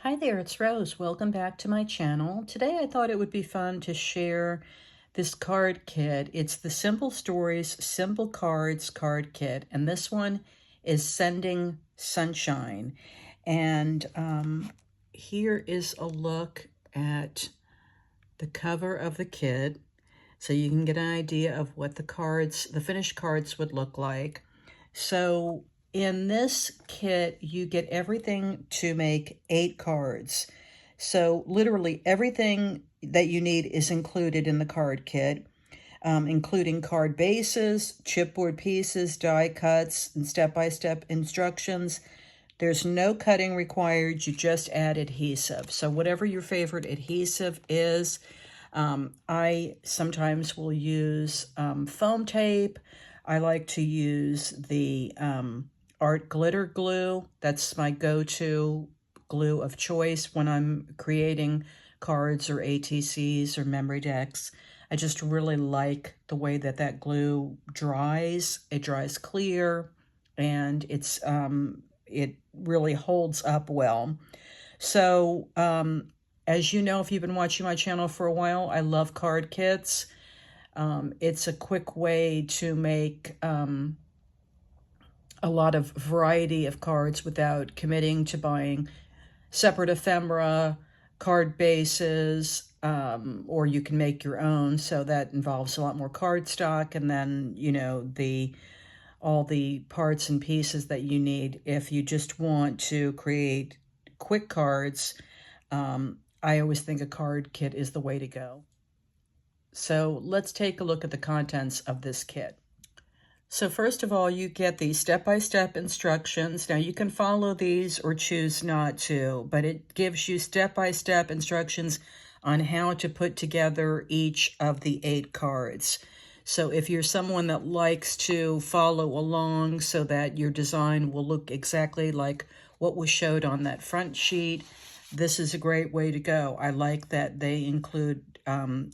Hi there, it's Rose. Welcome back to my channel. Today I thought it would be fun to share this card kit. It's the Simple Stories Simple Cards card kit, and this one is Sending Sunshine. And here is a look at the cover of the kit, so you can get an idea of what the finished cards would look like. So in this kit, you get everything to make 8 cards. So literally everything that you need is included in the card kit, including card bases, chipboard pieces, die cuts, and step-by-step instructions. There's no cutting required. You just add adhesive. So whatever your favorite adhesive is, I sometimes will use foam tape. I like to use the art glitter glue. That's my go-to glue of choice when I'm creating cards or ATCs or memory decks. I just really like the way that that glue dries. It dries clear, and it really holds up well. So as you know, if you've been watching my channel for a while, I love card kits. It's a quick way to make a lot of variety of cards without committing to buying separate ephemera, card bases, or you can make your own. So that involves a lot more cardstock, and then, you know, all the parts and pieces that you need if you just want to create quick cards. I always think a card kit is the way to go. So let's take a look at the contents of this kit. So first of all, you get the step-by-step instructions. Now you can follow these or choose not to, but it gives you step-by-step instructions on how to put together each of the 8 cards. So if you're someone that likes to follow along so that your design will look exactly like what was showed on that front sheet, this is a great way to go. I like that they include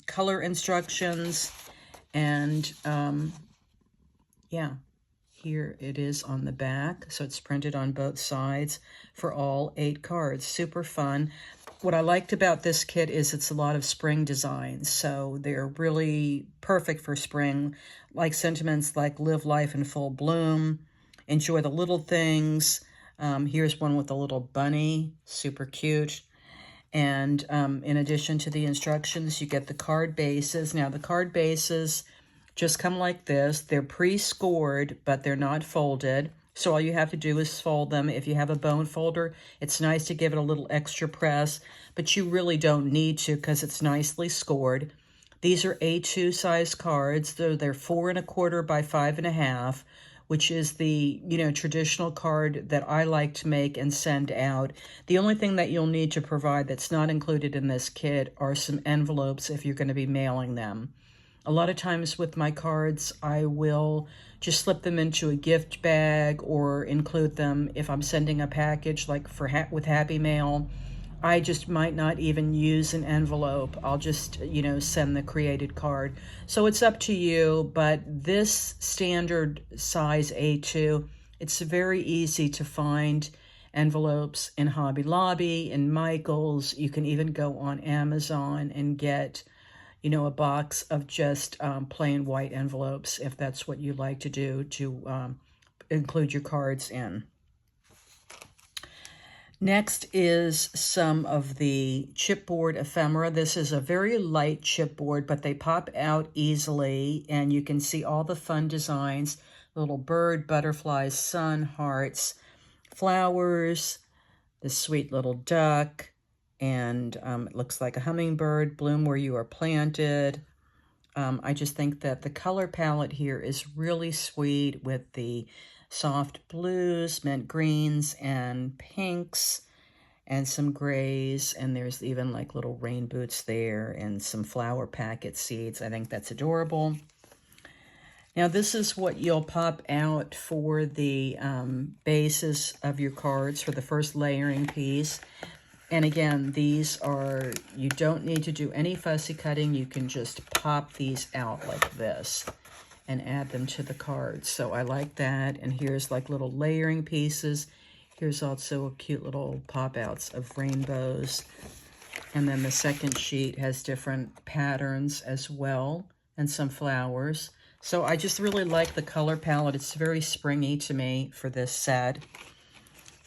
color instructions, and yeah, here it is on the back. So it's printed on both sides for all 8 cards. Super fun. What I liked about this kit is it's a lot of spring designs, so they're really perfect for spring, like sentiments like live life in full bloom, enjoy the little things. Here's one with a little bunny, super cute. And in addition to the instructions, you get the card bases. Now, the card bases just come like this. They're pre-scored, but they're not folded. So all you have to do is fold them. If you have a bone folder, it's nice to give it a little extra press, but you really don't need to because it's nicely scored. These are A2 size cards. They're 4 1/4 by 5 1/2, which is the, you know, traditional card that I like to make and send out. The only thing that you'll need to provide that's not included in this kit are some envelopes if you're going to be mailing them. A lot of times with my cards, I will just slip them into a gift bag or include them if I'm sending a package, like with Happy Mail. I just might not even use an envelope. I'll just, you know, send the created card. So it's up to you, but this standard size A2, it's very easy to find envelopes in Hobby Lobby, in Michael's. You can even go on Amazon and get, you know, a box of just plain white envelopes if that's what you like to do to include your cards in. Next is some of the chipboard ephemera. This is a very light chipboard, but they pop out easily, and you can see all the fun designs: little bird, butterflies, sun, hearts, flowers, this sweet little duck, and it looks like a hummingbird, bloom where you are planted. I just think that the color palette here is really sweet with the soft blues, mint greens, and pinks, and some grays, and there's even like little rain boots there and some flower packet seeds. I think that's adorable. Now this is what you'll pop out for the bases of your cards for the first layering piece. And again, these are, you don't need to do any fussy cutting. You can just pop these out like this and add them to the cards. So I like that. And here's like little layering pieces. Here's also a cute little pop-outs of rainbows. And then the second sheet has different patterns as well, and some flowers. So I just really like the color palette. It's very springy to me for this set.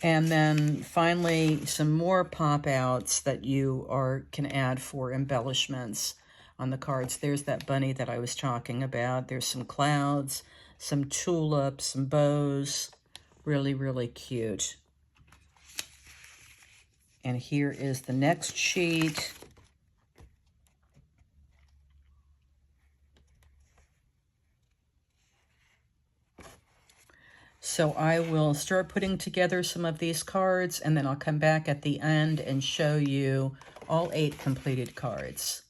And then finally, some more pop-outs that you can add for embellishments on the cards. There's that bunny that I was talking about. There's some clouds, some tulips, some bows. Really, really cute. And here is the next sheet. So I will start putting together some of these cards, and then I'll come back at the end and show you all 8 completed cards.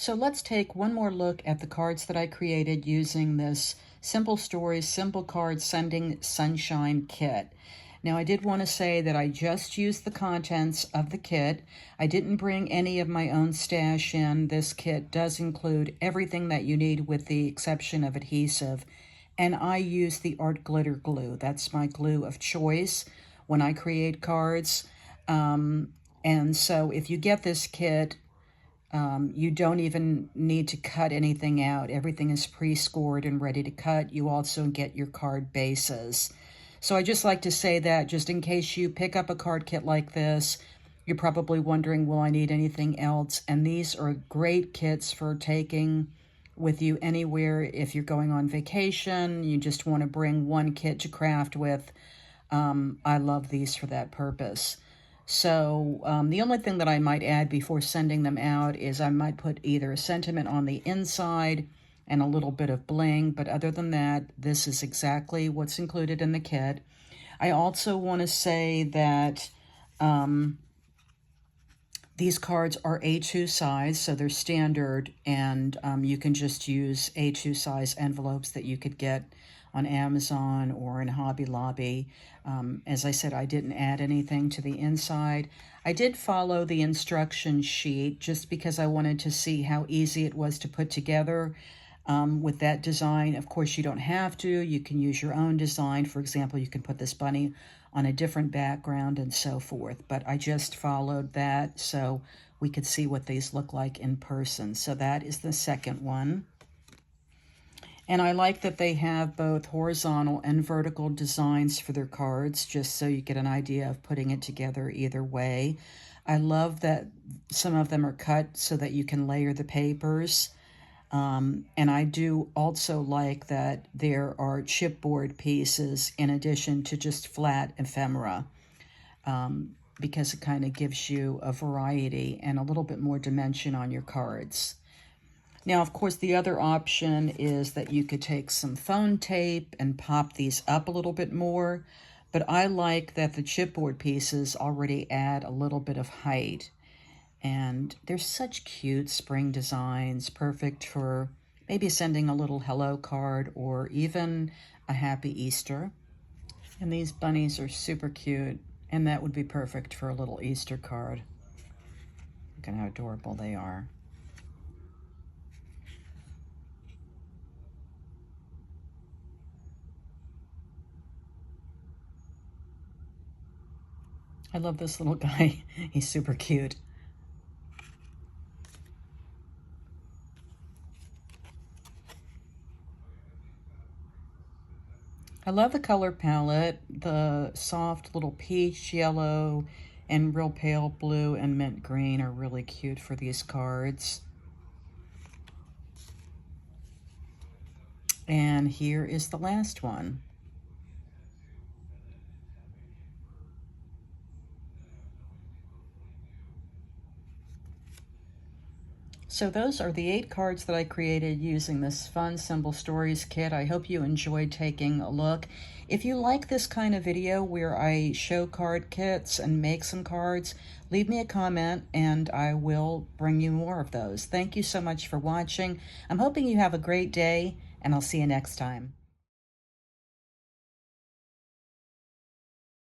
So let's take one more look at the cards that I created using this Simple Stories, Simple Cards Sending Sunshine kit. Now, I did want to say that I just used the contents of the kit. I didn't bring any of my own stash in. This kit does include everything that you need with the exception of adhesive. And I use the Art Glitter Glue. That's my glue of choice when I create cards. And so if you get this kit, you don't even need to cut anything out. Everything is pre-scored and ready to cut. You also get your card bases. So I just like to say that just in case you pick up a card kit like this, you're probably wondering, will I need anything else? And these are great kits for taking with you anywhere. If you're going on vacation, you just want to bring one kit to craft with. I love these for that purpose. So the only thing that I might add before sending them out is I might put either a sentiment on the inside and a little bit of bling, but other than that, this is exactly what's included in the kit. I also want to say that these cards are A2 size, so they're standard, and you can just use A2 size envelopes that you could get on Amazon or in Hobby Lobby. As I said, I didn't add anything to the inside. I did follow the instruction sheet just because I wanted to see how easy it was to put together with that design. Of course, you don't have to. You can use your own design. For example, you can put this bunny on a different background and so forth. But I just followed that so we could see what these look like in person. So that is the second one. And I like that they have both horizontal and vertical designs for their cards, just so you get an idea of putting it together either way. I love that some of them are cut so that you can layer the papers. And I do also like that there are chipboard pieces in addition to just flat ephemera, because it kind of gives you a variety and a little bit more dimension on your cards. Now, of course, the other option is that you could take some phone tape and pop these up a little bit more, but I like that the chipboard pieces already add a little bit of height. And they're such cute spring designs, perfect for maybe sending a little hello card or even a happy Easter. And these bunnies are super cute, and that would be perfect for a little Easter card. Look at how adorable they are. I love this little guy. He's super cute. I love the color palette. The soft little peach, yellow, and real pale blue and mint green are really cute for these cards. And here is the last one. So those are the 8 cards that I created using this fun Simple Stories kit. I hope you enjoyed taking a look. If you like this kind of video where I show card kits and make some cards, leave me a comment and I will bring you more of those. Thank you so much for watching. I'm hoping you have a great day, and I'll see you next time.